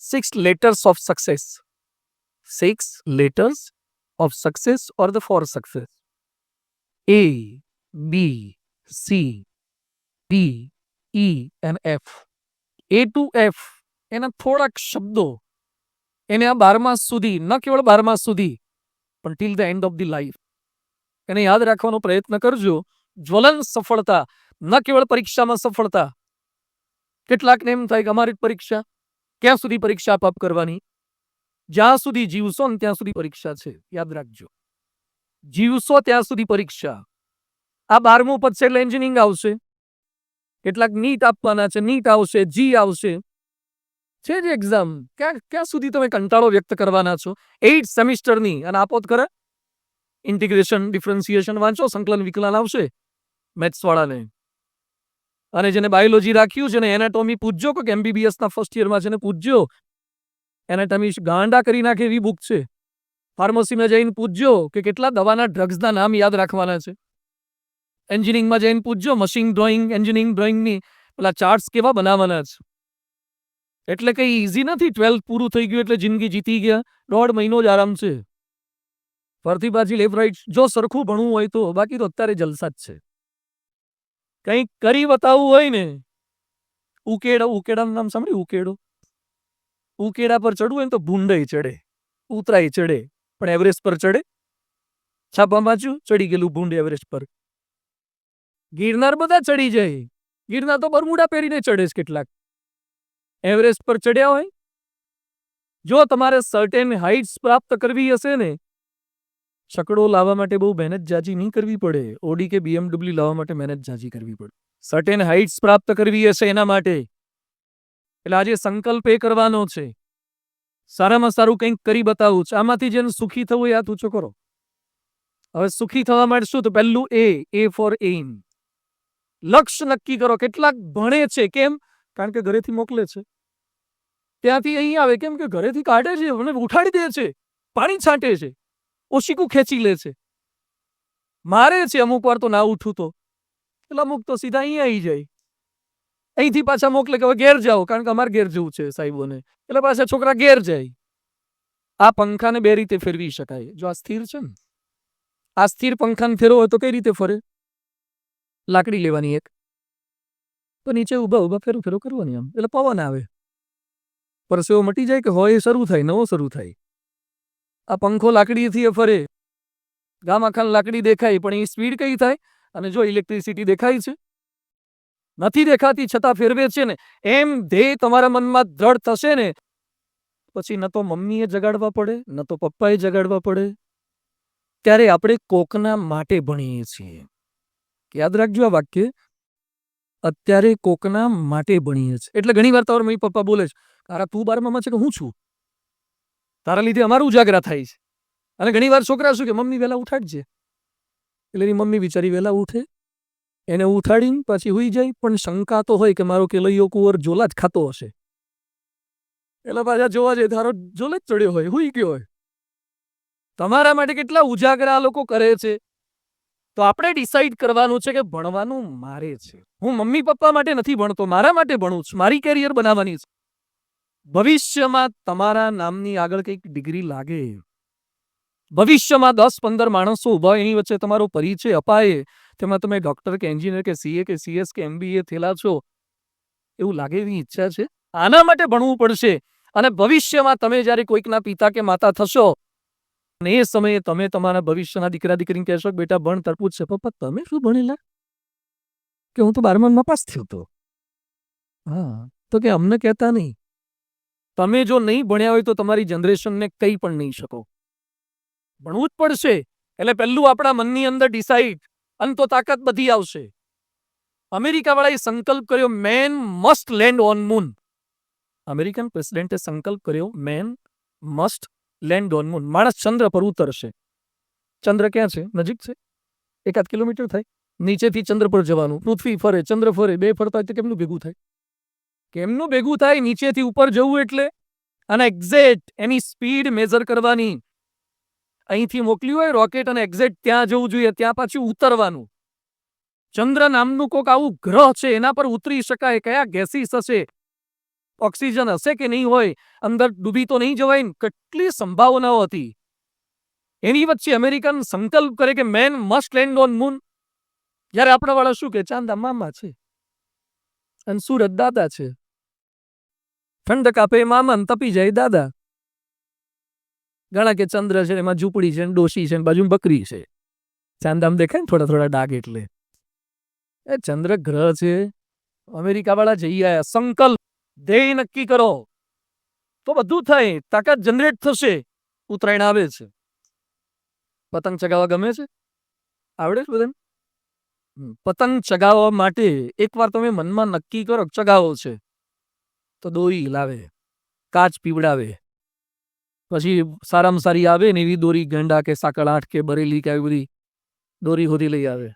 6 letters of success. 6 letters of success or the for success. A, B, C, D, E and F. A to F એના થોડાક શબ્દો એને આ 12 માસ સુધી, ન કેવળ 12 માસ સુધી પણ till the end of the life એને યાદ રાખવાનો પ્રયત્ન કરજો. જ્વલન સફળતા, ન કેવળ પરીક્ષામાં સફળતા. કેટલાકને એમ થાય કે અમારી પરીક્ષા ક્યાં સુધી પરીક્ષા આપ કરવાની? જ્યાં સુધી જીવશો ને ત્યાં સુધી પરીક્ષા છે, યાદ રાખજો. જીવશો ત્યાં સુધી પરીક્ષા. આ 12મું પતશે એટલે એન્જિનિયરિંગ આવશે. કેટલાક નીટ આપવાના છે, નીટ આવશે, જી આવશે, છે જ એક્ઝામ. ક્યાં સુધી તમે કંટાળો વ્યક્ત કરવાના છો? 8 સેમિસ્ટરની અને આપો જ ખરા. ઇન્ટિગ્રેશન, ડિફરન્સિએશન વાંચો, સંકલન વિકલન આવશે મેથ્સ વાળાને. અને જેને બાયોલોજી રાખ્યું છે ને એનાટોમી પૂછજો, કે એમબીબીએસના ફર્સ્ટ યરમાં છે ને પૂછજો. એનાટોમી ગાંડા કરી નાખે એવી બુક છે. ફાર્મસીમાં જઈને પૂછજો કે કેટલા દવાના ડ્રગ્સના નામ યાદ રાખવાના છે. એન્જિનિયરિંગમાં જઈને પૂછજો મશીન ડ્રોઈંગ, એન્જિનિયરિંગ ડ્રોઈંગની પેલા ચાર્ટ્સ કેવા બનાવવાના છે. એટલે કંઈ ઈઝી નથી. 12th પૂરું થઈ ગયું એટલે જિંદગી જીતી ગયા. 1.5 મહિનો જ આરામ છે. ફરતી બાજી લેફ્ટ રાઈટ જો સરખું ભણવું હોય તો, બાકી તો અત્યારે જલસા જ છે. કંઈક કરી બતાવવું હોય ને, ઉકેડાનું નામ સાંભળ્યું? ઉકેડા પર ચડવું હોય ને તો ભૂંડાઈ ચડે, ઉતરાય ચડે, પણ એવરેસ્ટ પર ચડે? છાપા વાંચ્યું? ચડી ગયેલું ભૂંડ એવરેસ્ટ પર. ગિરનાર બધા ચડી જાય. ગિરનાર તો બરમુડા પહેરીને ચડે છે કેટલાક. એવરેસ્ટ પર ચડ્યા હોય? જો તમારે સર્ટેન હાઇટ્સ પ્રાપ્ત કરવી હશે ને, છકડો લાવવા માટે બહુ મહેનત જાજી નહીં કરવી પડે. ઓડી કે BMW લાવવા માટે મહેનત જાજી કરવી પડે. સર્ટેન હાઇટ્સ પ્રાપ્ત કરવી હશે એના માટે. એટલે આજે સંકલ્પ એ કરવાનો છે, સારામાં સારું કંઈક કરી બતાવું છે. આમાંથી જેને સુખી થવું એ હાથ ઊંચો કરો. હવે સુખી થવા માટે શું? તો પહેલું એ ફોર એમ. લક્ષ્ય નક્કી કરો. કેટલાક ભણે છે, કેમ? કારણ કે ઘરેથી મોકલે છે. ત્યાંથી અહીં આવે કેમ? કે ઘરેથી કાઢે છે, મને ઉઠાડી દે છે, પાણી છાંટે છે, ઓશીકું ખેંચી લે છે, મારે છે. અમુક વાર તો ના ઉઠું તો એટલે અમુક તો સીધા અહીં આવી જાય. અહીંથી પાછા મોકલે કે હવે ઘેર જાઓ, કારણ કે અમારે ઘેર જવું છે સાહેબોને, એટલે પાછા છોકરા ઘેર જાય. આ પંખાને બે રીતે ફેરવી શકાય. જો આ સ્થિર છે ને, આ સ્થિર પંખાને ફેરવો હોય તો કઈ રીતે ફરે? લાકડી લેવાની એક, તો નીચે ઊભા ફેરો કરવાની આમ, એટલે પવન આવે, પરસેવો મટી જાય, કે હોય એ શરૂ થાય, નવો શરૂ થાય. આ પંખો લાકડીથી ફરે, ગામ આખા લાકડી દેખાય, પણ એ સ્પીડ કઈ થાય? અને જો ઇલેક્ટ્રિસિટી દેખાય છે? નથી દેખાતી, છતાં ફેરવે છે ને. એમ ધ્યેય તમારા મનમાં દ્રઢ થશે ને, પછી ન તો મમ્મીએ જગાડવા પડે, ન તો પપ્પાએ જગાડવા પડે. ત્યારે આપણે કોકના માટે ભણીએ છીએ. યાદ રાખજો આ વાક્ય, અત્યારે કોકના માટે ભણીએ છીએ. એટલે ઘણી વાર તમારા મમ્મી પપ્પા બોલે છે, તારા તું 12માં છે કે હું છું? તારા લીધે અમારું ઉજાગરા થાય છે. અને ઘણી વાર છોકરા શું કે, મમ્મી વહેલા ઉઠાડજે. એટલે એની મમ્મી બિચારી વહેલા ઉઠે, એને ઉઠાડીને પાછી હુઈ જાય, પણ શંકા તો હોય કે મારો કેલૈયો કુંવર જોલા જ ખાતો હશે. એટલે પાછા જોવા જાય તારો જોલે જ ચડ્યો હોય, હુઈ ગયો હોય. તમારા માટે કેટલા ઉજાગરા લોકો કરે છે. તો આપણે ડિસાઈડ કરવાનું છે કે ભણવાનું મારે છે. હું મમ્મી પપ્પા માટે નથી ભણતો, મારા માટે ભણું છું. મારી કેરિયર બનાવવાની છે. ભવિષ્યમાં તમારા નામની આગળ કંઈક ડિગ્રી લાગે, ભવિષ્યમાં 10-15 માણસો ઉભા, એની વચ્ચે તમારો પરિચય અપાય, તેમાં તમે ડોક્ટર કે એન્જિનિયર કે સીએ કે સીએસ કે MBA થયેલા છો, એવું લાગે એવી ઈચ્છા છે. આના માટે ભણવું પડશે. અને ભવિષ્યમાં તમે જ્યારે કોઈકના પિતા કે માતા થશો, અને એ સમયે તમે તમારા ભવિષ્યના દીકરા દીકરીને કહેશો કે બેટા ભણ, તાર પૂછશે પપ્પા તમે શું ભણેલા? કે હું તો 12માં પાસ થયો હતો. હા, તો કે અમને કહેતા નહીં. તમે જો નહીં ભણ્યા હોય તો તમારી જનરેશનને કંઈ પણ નહીં શકો. ભણવું જ પડશે. એટલે પહેલું આપણા મનની અંદર ડિસાઈડ, અને તો તાકાત બધી આવશે. અમેરિકા વાળાએ સંકલ્પ કર્યો, man must land on moon. American પ્રેસિડેન્ટે સંકલ્પ કર્યો, man must land on moon. માણસ ચંદ્ર પર ઉતરશે. ચંદ્ર ક્યાં છે? નજીક છે, 1-8 કિલોમીટર થાય. નીચેથી ચંદ્ર પર જવાનું. પૃથ્વી ફરે, ચંદ્ર ફરે, બે ફરતા હોય તો કેમનું ભેગું થાય? કેમનું ભેગું થાય? નીચેથી ઉપર જવું એટલે. અને એક્ઝેક્ટ એની સ્પીડ મેઝર કરવાની. અહીંથી મોકલ્યું હોય રોકેટ, અને એક્ઝેક્ટ ત્યાં જવું જોઈએ, ત્યાં પાછું ઉતરવાનું. ચંદ્ર નામનું કોક આવું ગ્રહ છે, એના પર ઉતરી શકાય. કયા ગેસીસ હશે? ઓક્સિજન હશે કે નહીં હોય, અંદર ડૂબી તો નહીં જવાય ને, કેટલી સંભાવનાઓ હતી. એની વચ્ચે અમેરિકન સંકલ્પ કરે કે man must land on moon. જ્યારે આપણા વાળા શું કે ચાંદા મામા છે અને સુરત દાદા છે. ઠંડક આપે મામા ને તપી જાય દાદા. ઘણા કે ચંદ્ર છે એમાં ઝૂંપડી છે ડોશી છે બાજુ બકરી છે. ચાંદામાં દેખાય ને થોડા થોડા ડાઘ. એટલે એ ચંદ્ર ગ્રહ છે. અમેરિકા વાળા જઈ આયા. સંકલ્પ, ધ્યેય નક્કી કરો તો બધું થાય. તાકાત જનરેટ થશે. ઉત્તરાયણ આવે છે. પતંગ ચગાવવા ગમે છે? આવડે છે બધાને? પતંગ ચગાવવા માટે એકવાર તમે મનમાં નક્કી કરો ચગાવો છે તો દોરી લાવે, કાચ પીવડાવે, પછી સારામાં સારી આવે ને એવી દોરી, ગંડા કે સાકળ 8 કે બરેલી કે આવી બધી દોરી હોધી લઈ આવે.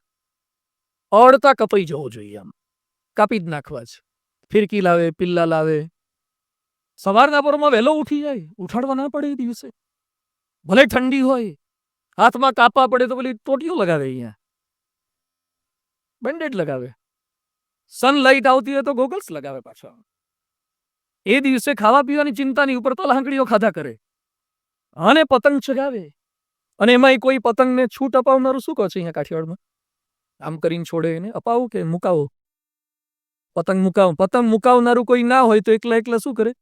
અડતા કપાઈ જવો જોઈએ, આમ કાપી જ નાખવા છે. ફિરકી લાવે, પિલ્લા લાવે. સવારના પરમાં વહેલો ઉઠી જાય, ઉઠાડવા ના પડે એ દિવસે. ભલે ઠંડી હોય, હાથમાં કાપવા પડે તો પેલી ટોટીઓ લગાવે, અહીંયા બેન્ડેડ લગાવે. સનલાઇટ આવતી હોય તો ગોગલ્સ લગાવે પાછા. એ દિવસે ખાવા પીવાની ચિંતા નહીં, ઉપર તો લાંકડીઓ ખાધા કરે અને પતંગ ચગાવે. અને એમાં કોઈ પતંગને છૂટ અપાવનારું શું કહે છે અહીંયા કાઠિયાવાડમાં? આમ કરીને છોડે એને અપાવું કે મુકાવો? પતંગ મુકાવો. પતંગ મુકાવનારું કોઈ ના હોય તો એકલા એકલા શું કરે?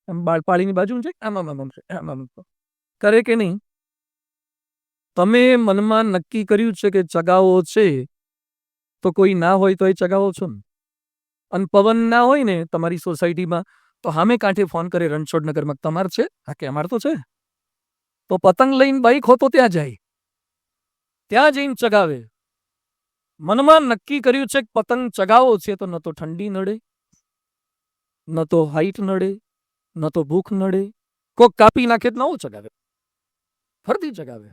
આમ બાળ પાળીની બાજુ છે, આમ કરે કે નહીં? તમે મનમાં નક્કી કર્યું છે કે ચગાવો છે તો કોઈ ના હોય તો એ ચગાવો છો ને. અને પવન ના હોય ને તમારી સોસાયટીમાં તો સામે કાંઠે ફોન કરે રણછોડનગરમાં, તમારે છે? હા કે અમારે તો છે. તો પતંગ લઈને બાઈક હો તો ત્યાં જાય, ત્યાં જઈને ચગાવે. મનમાં નક્કી કર્યું છે કે પતંગ ચગાવો છે તો ન તો ઠંડી નડે, ન તો હાઈટ નડે, ન તો ભૂખ નડે. કોક કાપી નાખે તો નવો ચગાવે, ફરતી ચગાવે.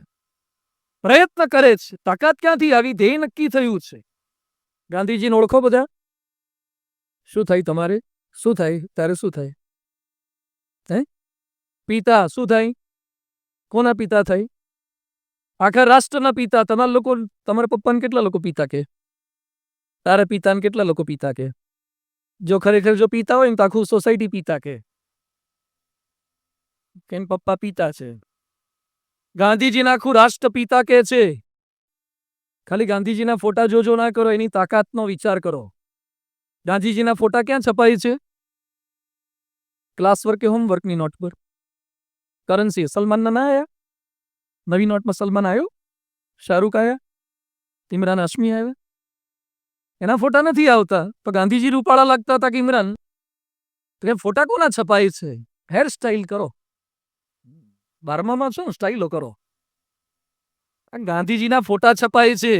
પ્રયત્ન કરે છે. તાકાત ક્યાંથી આવી? ધ્યેય નક્કી થયું છે. ગાંધીજીને ઓળખો બધા? શું થાય તમારે? શું થાય તારે? શું થાય? હે પિતા શું થાય? કોના પિતા થાય? આખા રાષ્ટ્રના પિતા. તમારા લોકો, તમારા પપ્પાને કેટલા લોકો પિતા કે? તારા પિતાને કેટલા લોકો પિતા કે? જો ખરેખર જો પિતા હોય ને તો આખું સોસાયટી પિતા કે પપ્પા પિતા છે. ગાંધીજીના આખું રાષ્ટ્ર પિતા કે છે. ખાલી ગાંધીજીના ફોટા જોજો ના કરો, એની તાકાતનો વિચાર કરો. ગાંધીજીના ફોટા ક્યાં છપાય છે? ક્લાસ વર્ક કે હોમવર્કની નોટ પર. કરન્સી સલમાનના ના આયા? નવી નોટમાં સલમાન આવ્યો? શાહરૂખ આવ્યા? ઇમરાન હાશમી આવ્યા? એના ફોટા નથી આવતા. તો ગાંધીજી રૂપાળા લાગતા હતા કે ઇમરાન? તો ફોટા કોના છપાય છે? હેર સ્ટાઇલ કરો. 12માં છો ને, સ્ટાઇલો કરો. ગાંધીજીના ફોટા છપાય છે,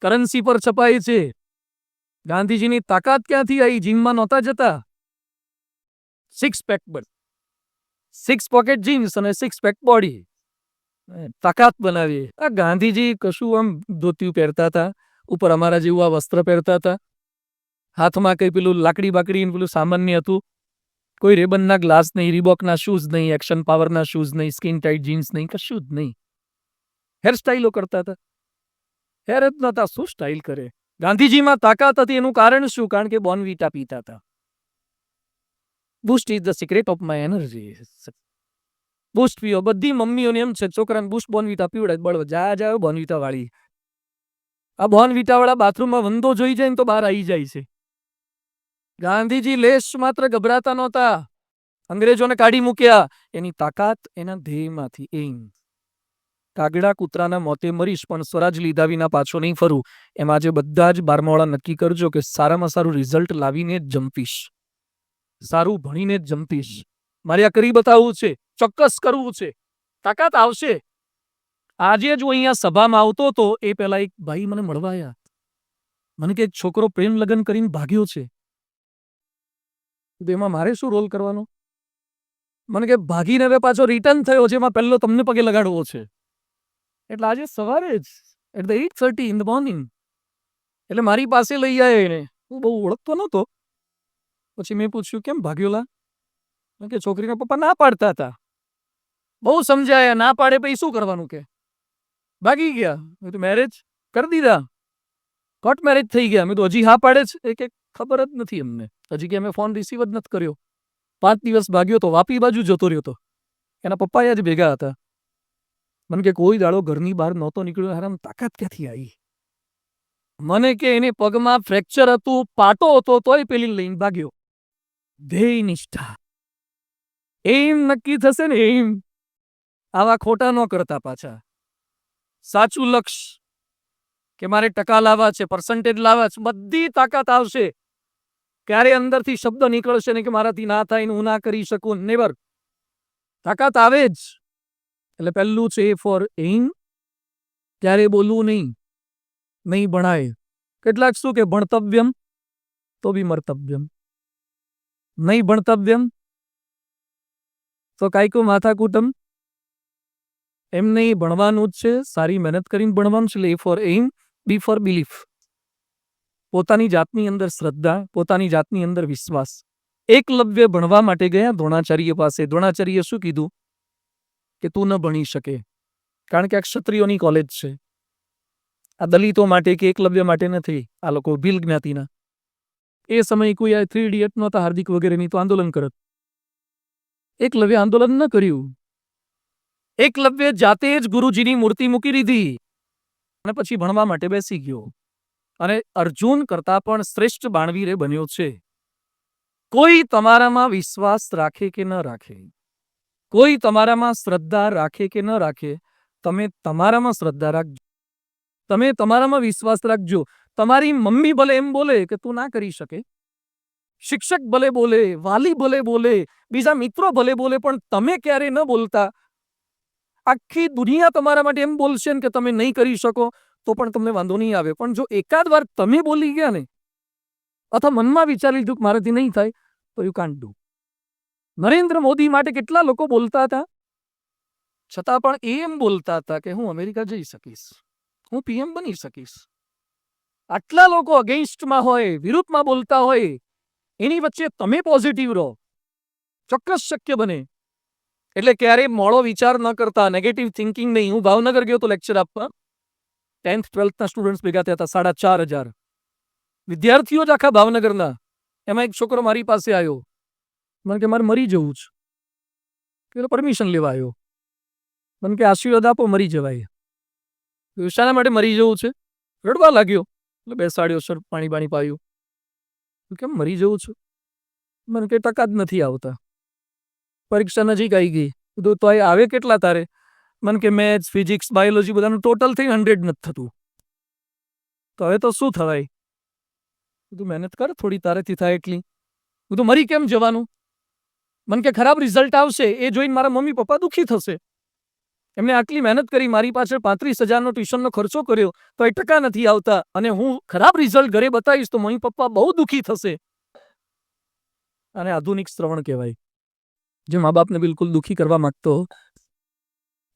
કરન્સી પર છપાય છે. ગાંધીજીની તાકાત ક્યાંથી આવી? જીમમાં નહોતા જતા. 6 પેક, 6 પોકેટ જીન્સ અને 6 પેક બોડી, તાકાત બનાવી. આ ગાંધીજી કશું આમ ધોતિયું પહેરતા હતા, ઉપર અમારા જેવું આ વસ્ત્ર પહેરતા હતા. હાથમાં કઈ પેલું લાકડી બાકડી પેલું સામાન્ય હતું. કોઈ રેબનના ગ્લાસ નહીં, રીબોકના શૂઝ નહીં, એક્શન પાવરના શૂઝ નહીં, સ્કિન ટાઈટ જીન્સ નહીં, કશું જ નહીં. હેરસ્ટાઈલો કરતા હતા. હેર જ નતા, શું સ્ટાઇલ કરે? ગાંધીજીમાં તાકાત હતી. એનું કારણ શું? કારણ કે બોર્નવિટા પીતા હતા. Boost is the secret of my energy. Boost પીઓ. બધી મમ્મીઓને એમ છે છોકરાને બુસ્ટ બોર્નવિટા પીવડાય. બળવો જા બોર્નવિટા વાળી. આ બોર્નવિટા વાળા બાથરૂમમાં વંદો જોઈ જાય ને તો બહાર આવી જાય છે. ગાંધીજી લેશ માત્ર ગભરાતા નહોતા. અંગ્રેજોને કાઢી મૂક્યા. એની તાકાત એના ધ્યેયમાંથી. એમ કાગડા કૂતરાના મોતે મરીશ પણ સ્વરાજ લીધા વિના પાછો નહીં ફરું. એમ આજે બધા જ 12માવાળા નક્કી કરજો કે સારામાં સારું રિઝલ્ટ લાવીને જ જંપીશ, સારું ભણીને જ જંપીશ. મારે આ કરી બતાવવું છે, ચોક્કસ કરવું છે. તાકાત આવશે. આજે જ હું અહીંયા સભામાં આવતો હતો એ પહેલા એક ભાઈ મને મળવા આવ્યા. મને કે એક છોકરો પ્રેમ લગ્ન કરીને ભાગ્યો છે, એમાં મારે શું રોલ કરવાનો? મને કે ભાગીને હવે પાછો રિટર્ન થયો છે, એમાં પહેલો તમને પગે લગાડવો છે. એટલે આજે સવારે જ at the 8:30 in the morning એટલે મારી પાસે લઈ આવ્યો એને. હું બહુ ઓળખતો નહોતો. પછી મેં પૂછ્યું કેમ ભાગ્યો લા? કે છોકરીના પપ્પા ના પાડતા હતા. બહુ સમજાયા, ના પાડે પછી શું કરવાનું? કે ભાગી ગયા. મેં તો મેરેજ કરી દીધા, કોર્ટ મેરેજ થઈ ગયા. મેં તો હજી હા પાડે છે કે ખબર જ નથી અમને. હજી કે મેં ફોન રિસીવ જ નથી કર્યો. 5 દિવસ ભાગ્યો તો વાપી બાજુ જતો રહ્યો તો. એના પપ્પા જ ભેગા હતા. મને કે કોઈ દાડો ઘરની બહાર નહોતો નીકળ્યો, હારામ તાકાત ક્યાંથી આવી? મને કે એને પગમાં ફ્રેક્ચર હતું, પાટો હતો, તોય પેલી લઈને ભાગ્યો. ધ્યેય નિષ્ઠા. એમ નક્કી થશે ને, એમ આવા ખોટા ન કરતા પાછા. સાચું લક્ષ્ય કે મારે ટકા લાવવા છે, પર્સન્ટેજ લાવવા છે, બધી તાકાત આવશે. ક્યારે અંદરથી શબ્દ નીકળશે ને કે મારાથી ના થાય ને હું ના કરી શકું, નેવર. તાકાત આવે જ. એટલે પહેલું છે ફોર એઇમ. ક્યારે બોલવું નહીં, નહીં ભણાય. કેટલાક શું કે ભણતવ્યમ તો બી મર્તવ્યમ, નહીં ભણતવ્યમ તો કાંઈકું માથાકૂટમ. એમ નહીં, ભણવાનું જ છે, સારી મહેનત કરીને ભણવાનું છે. એટલે એ ફોર એઇમ, બી ફોર બિલીફ. પોતાની જાતની અંદર શ્રદ્ધા, પોતાની જાતની અંદર વિશ્વાસ. એકલવ્ય ભણવા માટે ગયા દ્રોણાચાર્ય પાસે. દ્રોણાચાર્ય શું કીધું કે તું ન ભણી શકે, કારણ કે આ ક્ષત્રિયોની કોલેજ છે. આ દલિતો માટે કે એકલવ્ય માટે નથી. આ લોકો ભીલ જ્ઞાતિના. એ સમયે કોઈ આ 3 ઇડિયટ નહોતા, હાર્દિક વગેરેની, તો આંદોલન કરત. એકલવ્ય આંદોલન ન કર્યું. એકલવ્ય જાતે જ ગુરુજીની મૂર્તિ મૂકી દીધી અને પછી ભણવા માટે બેસી ગયો. અને અર્જુન કરતા પણ શ્રેષ્ઠ બાણવીરે બન્યો છે. કોઈ તમારામાં વિશ્વાસ રાખે કે ન રાખે, કોઈ તમારામાં શ્રદ્ધા રાખે કે ન રાખે, તમે તમારામાં શ્રદ્ધા રાખજો, તમે તમારામાં વિશ્વાસ રાખજો. તમારી મમ્મી ભલે એમ બોલે કે તું ના કરી શકે, શિક્ષક ભલે બોલે, વાલી ભલે બોલે, બીજા મિત્રો ભલે બોલે, પણ તમે ક્યારે ન બોલતા. આખી દુનિયા તમારા માટે એમ બોલશે ને કે તમે નહીં કરી શકો, તો પણ તમને વાંધો નહીં આવે. પણ જો એકાદ વાર તમે બોલી ગયા ને, અથવા મનમાં વિચારી લીધું કે મારાથી નહીં થાય, તો you can't do. Narendra Modi માટે કેટલા લોકો બોલતા હતા, છતાં પણ એમ બોલતા હતા કે હું અમેરિકા જઈ શકીશ, હું પીએમ બની શકીશ. આટલા લોકો અગેન્સ્ટમાં હોય, વિરુદ્ધમાં બોલતા હોય, એની વચ્ચે તમે પોઝિટિવ રહો, ચોક્કસ શક્ય બને. એટલે ક્યારેય મોડો વિચાર ન કરતા, નેગેટિવ થિંકિંગ નહીં. હું ભાવનગર ગયો તો લેક્ચર આપવા. 10th 12thના સ્ટુડન્ટ્સ ભેગા થયા હતા, 4,500 વિદ્યાર્થીઓ જ આખા ભાવનગરના. એમાં એક છોકરો મારી પાસે આવ્યો, મને કે મારે મરી જવું છે. પરમિશન લેવા આવ્યો. મને કે આશીર્વાદ આપો, મરી જવાય. શાના માટે મરી જવું છે? રડવા લાગ્યો. એટલે બેસાડ્યો, સર પાણી બાણી પાયું. કેમ મરી જવું છું? મને કે ટકા જ નથી આવતા. પરીક્ષા નજીક આવી ગઈ. કીધું તો આવે કેટલા તારે? મને કે મેથ્સ, ફિઝિક્સ, બાયોલોજી બધાનું ટોટલ થઈ 100 નથી થતું. તો હવે તો શું થવાય? કીધું મહેનત કર થોડી, તારેથી થાય એટલી. કીધું મરી કેમ જવાનું? મને કે ખરાબ રિઝલ્ટ આવશે, એ જોઈને મારા મમ્મી પપ્પા દુઃખી થશે. એમને આટલી મહેનત કરી, મારી પાછળ 35,000નો ટ્યુશનનો ખર્ચો કર્યો, તો એ ટકા નથી આવતા, અને હું ખરાબ રિઝલ્ટ ઘરે બતાવીશ તો મમ્મી પપ્પા બહુ દુઃખી થશે. અને આધુનિક શ્રવણ કહેવાય, જે મા બાપને બિલકુલ દુઃખી કરવા માંગતો.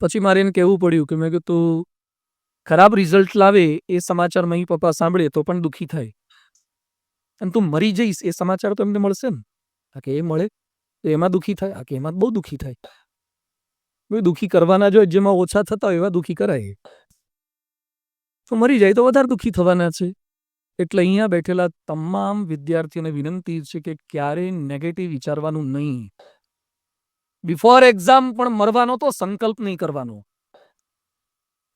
પછી મારે એને કહેવું પડ્યું કે મેં કીધું તું ખરાબ રિઝલ્ટ લાવે એ સમાચાર મમ્મી પપ્પા સાંભળે તો પણ દુઃખી થાય, અને તું મરી જઈશ એ સમાચાર તો એમને મળશે ને. આ કે એ મળે તો એમાં દુઃખી થાય, આ કે એમાં બહુ દુઃખી થાય. દુઃખી કરવાના જો જેમાં ઓછા થતા હોય એવા દુઃખી કરાય. તો મરી જાય તો વધારે દુઃખી થવાના છે. એટલે અહીંયા બેઠેલા તમામ વિદ્યાર્થીઓને વિનંતી છે કે ક્યારેય નેગેટિવ વિચારવાનું નહીં. બિફોર એક્ઝામ પણ મરવાનો તો સંકલ્પ નહીં કરવાનો,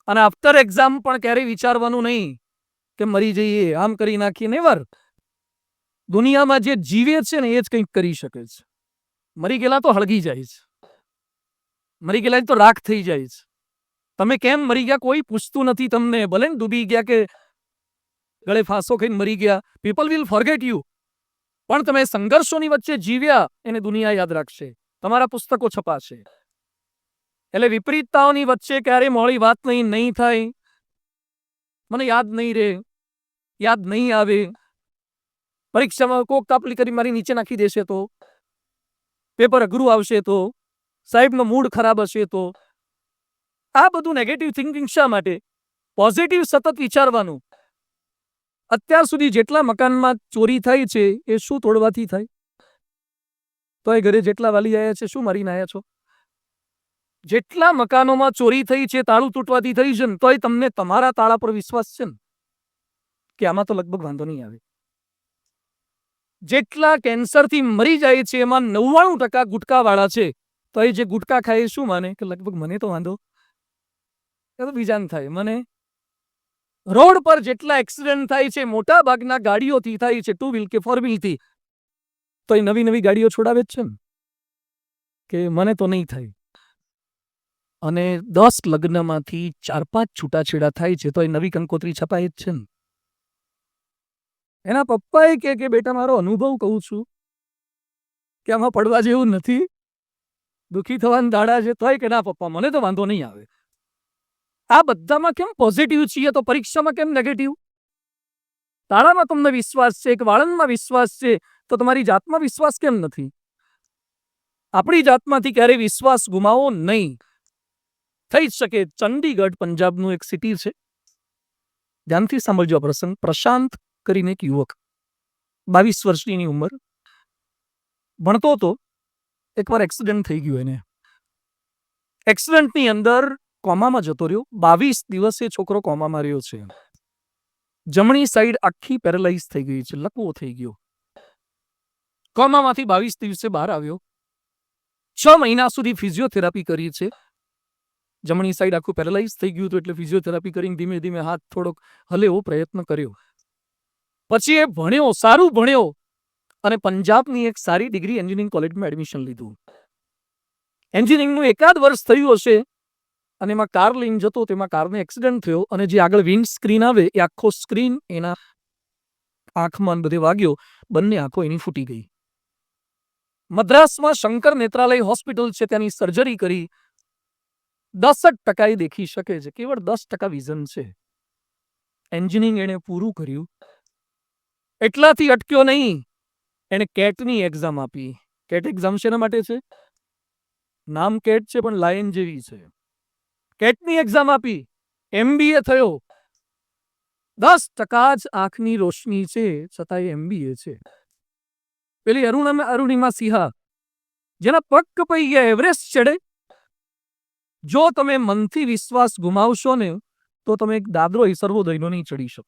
અને આફ્ટર એક્ઝામ પણ ક્યારેય વિચારવાનું નહીં કે મરી જઈએ, આમ કરી નાખીએ. નેવર. દુનિયામાં જે જીવે છે ને એ જ કંઈક કરી શકે છે. મરી ગયેલા તો હળગી જાય છે, મરી ગયેલા તો રાખ થઈ જાય છે. તમે કેમ મરી ગયા કોઈ પૂછતું નથી તમને. ભલે ને ડૂબી ગયા કે ગળે ફાંસો ખાઈને મરી ગયા, પીપલ વિલ ફોરગેટ યુ. પણ તમે સંઘર્ષોની વચ્ચે જીવ્યા એને દુનિયા યાદ રાખશે, તમારા પુસ્તકો છપાશે. એટલે વિપરીતતાઓની વચ્ચે ક્યારેય મોડી વાત નહીં થાય. મને યાદ નહીં રહે, યાદ નહીં આવે, પરીક્ષામાં કોક તાપલી કરી મારી નીચે નાખી દેશે તો, પેપર અઘરું આવશે તો, સાહેબનો મૂડ ખરાબ હશે તો. આ બધું નેગેટિવ થિંકિંગ શા માટે? પોઝિટિવ સતત વિચારવાનું. અત્યાર સુધી જેટલા મકાનમાં ચોરી થઈ છે એ શું તોડવાથી થાય? તો એ ઘરે જેટલા વાલી આવ્યા છે શું મારીને આવ્યા છો? જેટલા મકાનોમાં ચોરી થઈ છે તાળું તૂટવાથી થઈ છે ને, તોય તમને તમારા તાળા પર વિશ્વાસ છે ને કે આમાં તો લગભગ વાંધો નહીં આવે. જેટલા કેન્સરથી મરી જાય છે એમાં 99% ગુટકાવાળા છે. તો એ જે ગુટકા ખાય એ શું માને કે લગભગ મને તો વાંધો એ તો બીજાને થાય મને. રોડ પર જેટલા એક્સિડન્ટ થાય છે મોટા ભાગના ગાડીઓથી થાય છે, 2 વ્હીલ કે 4 વ્હીલથી. તો એ નવી નવી ગાડીઓ છોડાવે જ છે ને કે મને તો નહીં થાય. અને 10 લગ્નમાંથી 4-5 છૂટાછેડા થાય છે તો એ નવી કંકોત્રી છપાય જ છે ને. એના પપ્પાએ કે બેટા મારો અનુભવ કહું છું કે આમાં પડવા જેવું નથી, દુઃખી થવાના દાડા છે. તોય કે ના પપ્પા મને તો વાંધો નહીં આવે. આ બધામાં કેમ પોઝિટિવ છીએ તો પરીક્ષામાં કેમ નેગેટિવ? તારામાં તમને વિશ્વાસ છે, એક વાળંદમાં વિશ્વાસ છે, તો તમારી જાતમાં વિશ્વાસ કેમ નથી? આપણી જાતમાંથી ક્યારેય વિશ્વાસ ગુમાવો નહીં. થઈ શકે ચંડીગઢ પંજાબનું એક સિટી છે. ધ્યાનથી સાંભળજો આ પ્રસંગ. પ્રશાંત કરીને એક યુવક, 22 વર્ષની ઉંમર, ભણતો હતો. એકવાર એક્સિડન્ટ થઈ ગયું એને. એક્સિડન્ટની અંદર કોમામાં જતો રહ્યો. 22 દિવસે છોકરો કોમામાં રહ્યો છે. જમણી સાઈડ આખી પેરેલાઇઝ થઈ ગઈ છે, લકવો થઈ ગયો. કોમામાંથી 22 દિવસે બહાર આવ્યો. 6 મહિના સુધી ફિઝિયોથેરાપી કરી છે. જમણી સાઈડ આખું પેરેલાઇઝ થઈ ગયું હતું એટલે ફિઝિયોથેરાપી કરીને ધીમે ધીમે હાથ થોડોક હલે એવો પ્રયત્ન કર્યો. પછી એ ભણ્યો, સારું ભણ્યો અને પંજાબની એક સારી ડિગ્રી એન્જિનિયરિંગ કોલેજમાં એડમિશન લીધું. એન્જિનિયરિંગનું એકાદ વર્ષ થયું હશે અને એમાં કાર લઈને જતો, તેમાં કારને એક્સિડન્ટ થયો અને જે આગળ વિન્ડ સ્ક્રીન આવે એ આખો સ્ક્રીન એના આંખમાં બધે વાગ્યો. બંને આંખો એની ફૂટી ગઈ. મદ્રાસમાં શંકર નેત્રાલય હોસ્પિટલ છે, ત્યાંની સર્જરી કરી. 10% દેખી શકે છે, કેવળ 10% વિઝન છે. એન્જિનિયરિંગ એણે પૂરું કર્યું. એટલાથી અટક્યો નહીં, એણે કેટની એક્ઝામ આપી. કેટ એક્ઝામ શેના માટે છે? નામ કેટ છે પણ લાયન જેવી છે. કેટની એક્ઝામ આપી, MBA થયો. 10% જ આંખની રોશની છે છતાં MBA છે. પેલી અરુણિમા સિંહા, જેના પગ કપાઈ ગયા, એવરેસ્ટ ચડે. જો તમે મનથી વિશ્વાસ ગુમાવશો ને તો તમે એક દાદરો સર્વોદયનો નહીં ચડી શકો.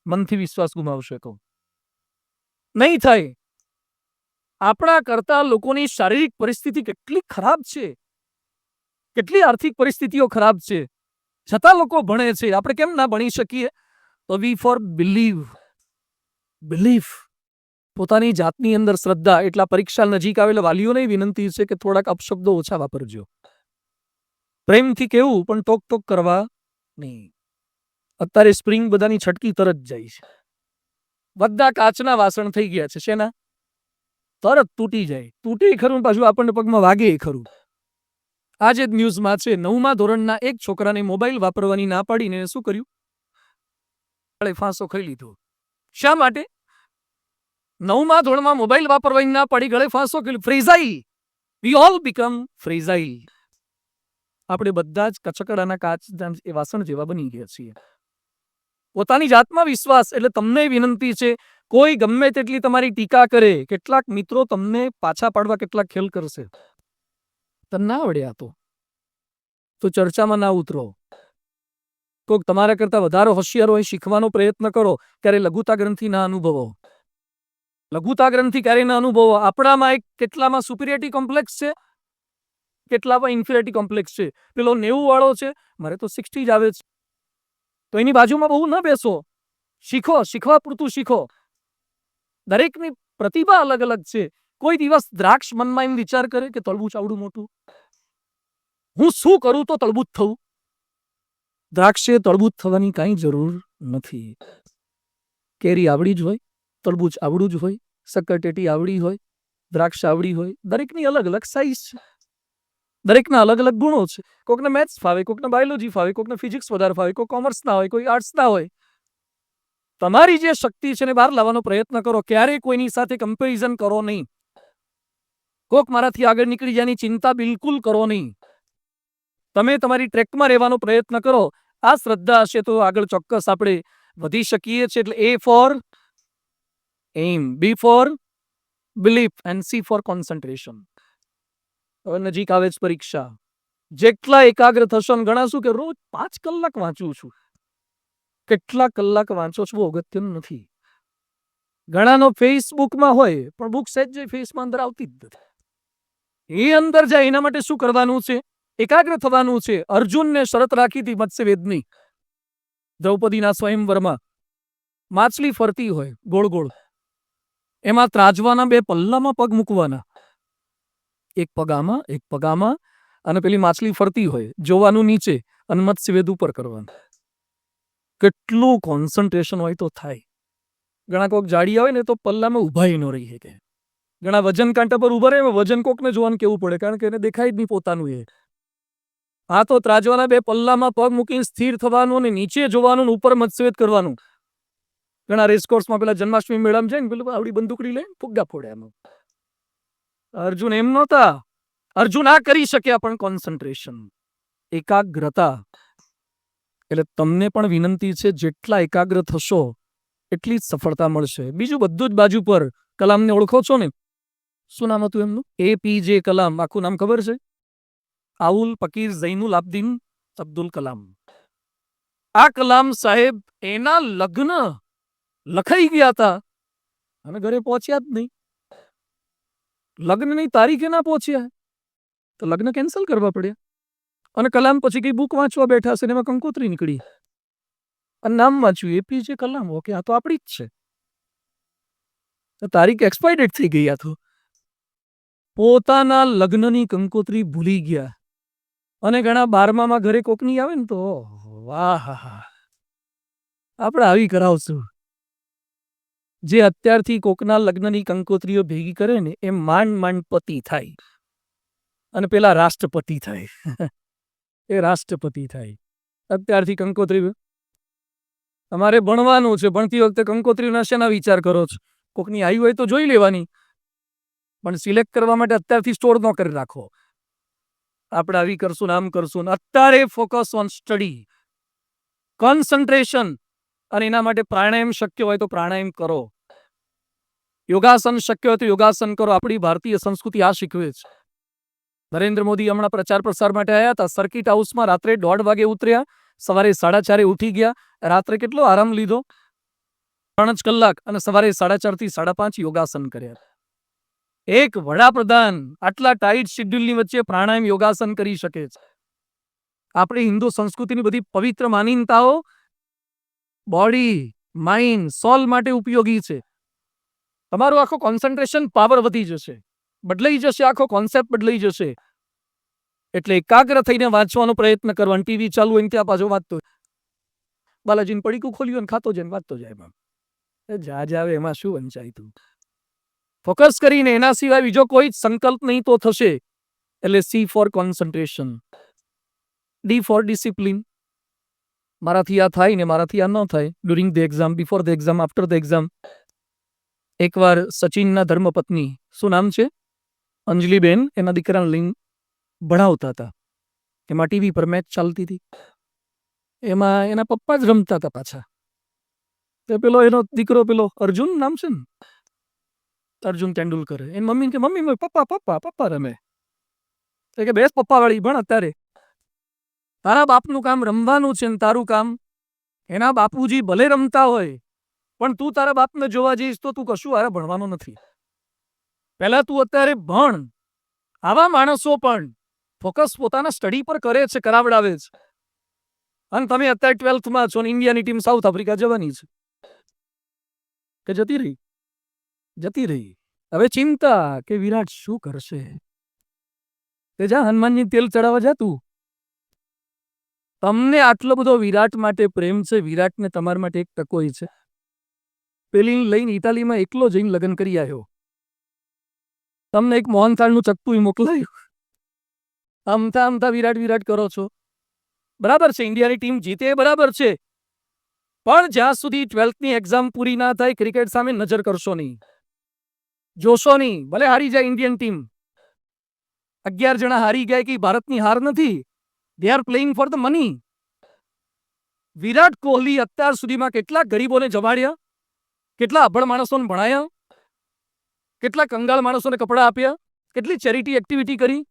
મનથી વિશ્વાસ ગુમાવશો તો નહીં થાય. આપણા કરતા લોકોની શારીરિક પરિસ્થિતિ કેટલી ખરાબ છે, કેટલી આર્થિક પરિસ્થિતિઓ ખરાબ છે, છતાં લોકો ભણે છે. આપણે કેમ ના ભણી શકીએ? તો વી ફોર બિલીફ, પોતાની જાતની અંદર શ્રદ્ધા. એટલા પરીક્ષા નજીક આવેલા વાલીઓને વિનંતી છે કે થોડાક અપશબ્દો ઓછા વાપરજો. પ્રેમથી કેવું પણ ટોક ટોક કરવા નહીં. અત્યારે સ્પ્રિંગ બધાની છટકી તરત જાય છે. બધા કાચના વાસણ થઈ ગયા છે. શેના? તરત તૂટી જાય. તૂટે ખરું, પાછું આપણને પગમાં વાગે ખરું. આજે જ ન્યૂઝમાં છે, 9મા ધોરણના એક છોકરાને મોબાઈલ વાપરવાની ના પાડીને શું કર્યું? ફાંસો ખાઈ લીધો. શા માટે? 9મા ધોરણમાં મોબાઈલ વાપરવાની ના પાડી, ગળે ફાંસો ખાઈ. Fragile. We all become fragile. આપણે બધા જ કચકડાના કાચ એ વાસણ જેવા બની ગયા છીએ. પોતાની જાતમાં વિશ્વાસ. એટલે તમને વિનંતી છે, કોઈ ગમે તેટલી તમારી ટીકા કરે, કેટલાક મિત્રો તમને પાછા પાડવા કેટલાક ખેલ કરશે, તને ના આવડ્યા તો ચર્ચામાં ના ઉતરો. કોઈક તમારા કરતા વધારે હોશિયાર હોય, શીખવાનો પ્રયત્ન કરો. ક્યારે લઘુતા ગ્રંથિ ના અનુભવો. લઘુતા ગ્રંથિ ક્યારે ના અનુભવો. આપણામાં એક કેટલામાં સુપિરિયરિટી કોમ્પ્લેક્સ છે, કેટલામાં ઇન્ફિરિયરિટી કોમ્પ્લેક્સ છે. પેલો 90 વાળો છે, મારે તો 60 જ આવે છે. તો એની બાજુમાં બહુ ન બેસો. શીખો, શીખવા પૂરતું શીખો. દરેકની પ્રતિભા અલગ અલગ છે. કોઈ દિવસ દ્રાક્ષ મનમાં એમ વિચાર કરે કે તળબૂચ આવડું મોટું, હું શું કરું તો તળબૂચ થવું? દ્રાક્ષે તળબૂચ થવાની કાંઈ જરૂર નથી. કેરી આવડી જ હોય, તળબૂચ આવડું જ હોય, શક્કરટેટી આવડી હોય, દ્રાક્ષ આવડી હોય. દરેકની અલગ અલગ સાઈઝ છે, દરેકના અલગ અલગ ગુણો છે. કોઈકને મેથ્સ ફાવે, કોઈકને બાયોલોજી ફાવે, કોઈકને ફિઝિક્સ વધારે ફાવે, કોઈ કોમર્સના હોય, કોઈ આર્ટ્સના હોય. તમારી જે શક્તિ છે ને બહાર લાવવાનો પ્રયત્ન કરો. ક્યારેય કોઈની સાથે કમ્પેરિઝન કરો નહીં. કોક મારાથી આગળ નીકળી જવાની ચિંતા બિલકુલ કરો નહીં. તમે તમારી ટ્રેકમાં રહેવાનો પ્રયત્ન કરો. આ શ્રદ્ધા હશે તો આગળ ચોક્કસ આપણે વધી શકીએ છીએ. એટલે A for aim, B for belief and C for concentration. હવે નજીક આવે છે પરીક્ષા. જેટલા એકાગ્ર થશો ને ગણાશું કે રોજ 5 કલાક વાંચું છું. કેટલા કલાક વાંચો છો અગત્યનું નથી. ઘણાનો ફેસબુકમાં હોય પણ બુક સહેજ ફેસમાં અંદર આવતી જ નથી. એ અંદર જાય એના માટે શું કરવાનું છે? એકાગ્ર થવાનું છે. અર્જુનને શરત રાખી હતી મત્સ્યવેદની, દ્રૌપદીના સ્વયંવરમાં માછલી ફરતી હોય ગોળ ગોળ, એમાં ત્રાજવાના બે પલ્લામાં પગ મૂકવાના, એક પગ આમાં એક પગ આમાં, અને પેલી માછલી ફરતી હોય જોવાનું નીચે અને મત્સ્યવેદ ઉપર કરવાનું. કેટલું કોન્સન્ટ્રેશન હોય તો થાય. ઘણા કોક જાડી આવે ને તો પલ્લામાં ઉભા ન રહી શકે. ઘણા વજન કાંટા પર ઉભા રહે, વજન કોકને જોવાનું કેવું પડે, કારણ કે એને દેખાય જ નહીં પોતાનું. એ આ તો ત્રાજવાના બે પલ્લામાં પગ મૂકીને સ્થિર થવાનું અને નીચે જોવાનું, ઉપર મત્સ્યવેદ કરવાનું. ઘણા રેસકોર્સમાં પેલા જન્માષ્ટમી મેળામાં છે ને, પેલું આવડી બંદૂકડી લઈને ફુગ્ગા ફોડે એમાં. અર્જુન એમ નહોતા. અર્જુન આ કરી શક્યા, પણ કોન્સન્ટ્રેશન, એકાગ્રતા. એટલે તમને પણ વિનંતી છે, જેટલા એકાગ્ર થશો એટલી જ સફળતા મળશે. બીજું બધું જ બાજુ પર. કલામને ઓળખો છો ને? શું નામ હતું એમનું? APJ કલામ. આખું નામ ખબર છે? આઉલ પકીર ઝૈનુલ આબદીન અબ્દુલ કલામ. આ કલામ સાહેબ, એના લગ્ન લખાઈ ગયા હતા અને ઘરે પહોંચ્યા જ નહીં. લગ્નની તારીખે ના પહોંચ્યા તો લગ્ન કેન્સલ કરવા પડ્યા. અને કલામ પછી કઈ બુક વાંચવા બેઠા છે ને એમાં કંકોત્રી નીકળી અને નામ વાંચ્યું APJ કલામ. ઓકે, આ તો આપણી જ છે. તારીખ એક્સપાયર્ડ થઈ ગઈ. આ તો પોતાના લગ્નની કંકોત્રી ભૂલી ગયા. અને ઘણા 12માં ઘરે કોકની આવે ને તો વાહ, આપણે આવી કરાવશું. જે અત્યારથી કોકના લગ્નની કંકોત્રીઓ ભેગી કરે ને એ માંડ માંડ પતિ થાય અને પેલા રાષ્ટ્રપતિ થાય. એ રાષ્ટ્રપતિ થાય. અત્યારથી કંકોત્રી. તમારે ભણવાનું છે, ભણતી વખતે કંકોત્રીના શેના વિચાર કરો છો? કોકની આવી હોય તો જોઈ લેવાની, પણ સિલેક્ટ કરવા માટે અત્યારથી સ્ટોર ન કરી રાખો. આપણે આવી કરશું, આમ કરશું. અત્યારે ફોકસ ઓન સ્ટડી, કોન્સન્ટ્રેશન. અને એના માટે પ્રાણાયામ શક્ય હોય તો પ્રાણાયામ કરો, યોગાસન શક્ય હોય તો યોગાસન કરો. આપણી ભારતીય સંસ્કૃતિ આ શીખવે છે. નરેન્દ્ર મોદી હમણાં પ્રચાર પ્રસાર માટે આવ્યા હતા. સર્કિટ હાઉસમાં રાત્રે 1:30 વાગે ઉતર્યા, સવારે 4:30 ઉઠી ગયા. રાત્રે કેટલો આરામ લીધો? 3 જ કલાક. અને સવારે 4:30 થી 5:30 યોગાસન કર્યા. એક વડાપ્રધાન આટલા ટાઈટ શેડ્યુલની વચ્ચે પ્રાણાયામ યોગાસન કરી શકે છે. આપણી હિન્દુ સંસ્કૃતિની બધી પવિત્ર માન્યતાઓ બોડી, માઇન્ડ, સોલ માટે ઉપયોગી છે. તમારું આખો કોન્સન્ટ્રેશન પાવર વધી જશે, બદલાઈ જશે, આખો કોન્સેપ્ટ બદલાઈ જશે. એટલે એકાગ્ર થઈને વાંચવાનો પ્રયત્ન કરવાનો. ટીવી ચાલુ હોય ત્યાં પાછો વાંચતો, બાલાજીને પડીકું ખોલ્યું અને ખાતો જાય, વાંચતો જાય. જાજ આવે એમાં શું વંચાય તું? ફોકસ કરીને, એના સિવાય બીજો કોઈ સંકલ્પ નહીં તો થશે. એટલે C for concentration, D for discipline. મારાથી આ થાય ને મારાથી આ ન થાય. During the exam, before the exam, after the exam. એકવાર સચિનના ધર્મપત્ની, શું નામ છે, અંજલિબેન, એના દીકરાને લઈને ભણાવતા હતા. એમાં ટીવી પર મેચ ચાલતી હતી. એમાં એના પપ્પા જ રમતા હતા પાછા. તો પેલો એનો દીકરો, પેલો અર્જુન નામ છે ને, અર્જુન તેંડુલકર, એની મમ્મી કે મમ્મી પપ્પા પપ્પા પપ્પા રમે. તો કે બેસ પપ્પા વાળી ભણ. અત્યારે તારા બાપનું કામ રમવાનું છે ને તારું કામ, એના બાપુજી ભલે રમતા હોય પણ તું તારા બાપને જોવા જઈશ તો તું કશું હારે ભણવાનો નથી. પહેલા તું અત્યારે ભણ. આવા માણસો પણ ફોકસ પોતાના સ્ટડી પર કરે છે, કરાવડાવે છે. અને તમે અત્યારે 12થમાં છો ને ઇન્ડિયાની ટીમ સાઉથ આફ્રિકા જવાની છે કે જતી રહી? જતી રહી. હવે ચિંતા કે વિરાટ શું કરશે. તે જા હનુમાનજી તેલ ચડાવવા જા તું. તમને આટલો બધો વિરાટ માટે પ્રેમ છે, વિરાટને તમારા માટે એક ટકોય છે. પેલી લઈને ઇટાલીમાં એકલો જઈને લગ્ન કરી આવ્યો. તમને એક મોહનથાળનું ચક્કું મોકલાયું. આમતા આમતા વિરાટ વિરાટ કરો છો. બરાબર છે, ઇન્ડિયાની ટીમ જીતે બરાબર છે, પણ જ્યાં સુધી 12થની એક્ઝામ પૂરી ના થાય ક્રિકેટ સામે નજર કરશો નહીં, જોશો નહીં. ભલે હારી જાય ઇન્ડિયન ટીમ, 11 જણા હારી ગયા કે ભારતની હાર નથી. They are playing for the money. Virat Kohli અત્યાર સુધીમાં કેટલા ગરીબોને જમાડ્યા, કેટલા અભણ માણસોને ભણાયા, કેટલા કંગાળ માણસોને કપડાં આપ્યા, કેટલી ચેરિટી એક્ટિવિટી કરી.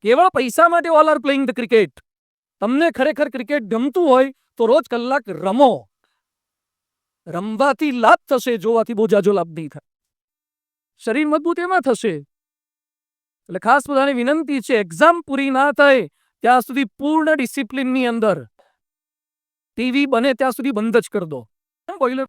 કેવળ પૈસા માટે all are playing the cricket. તમને ખરેખર ક્રિકેટ ગમતું હોય તો રોજ કલાક રમો. રમવાથી લાભ થશે, જોવાથી બહુ જાજો લાભ નહીં થાય. શરીર મજબૂત એમાં થશે. એટલે ખાસ બધાને વિનંતી છે, એક્ઝામ પૂરી ના થાય ત્યાં સુધી પૂર્ણ ડિસિપ્લિનની અંદર ટીવી બને ત્યાં સુધી બંધ જ કરી દો. બોઇલર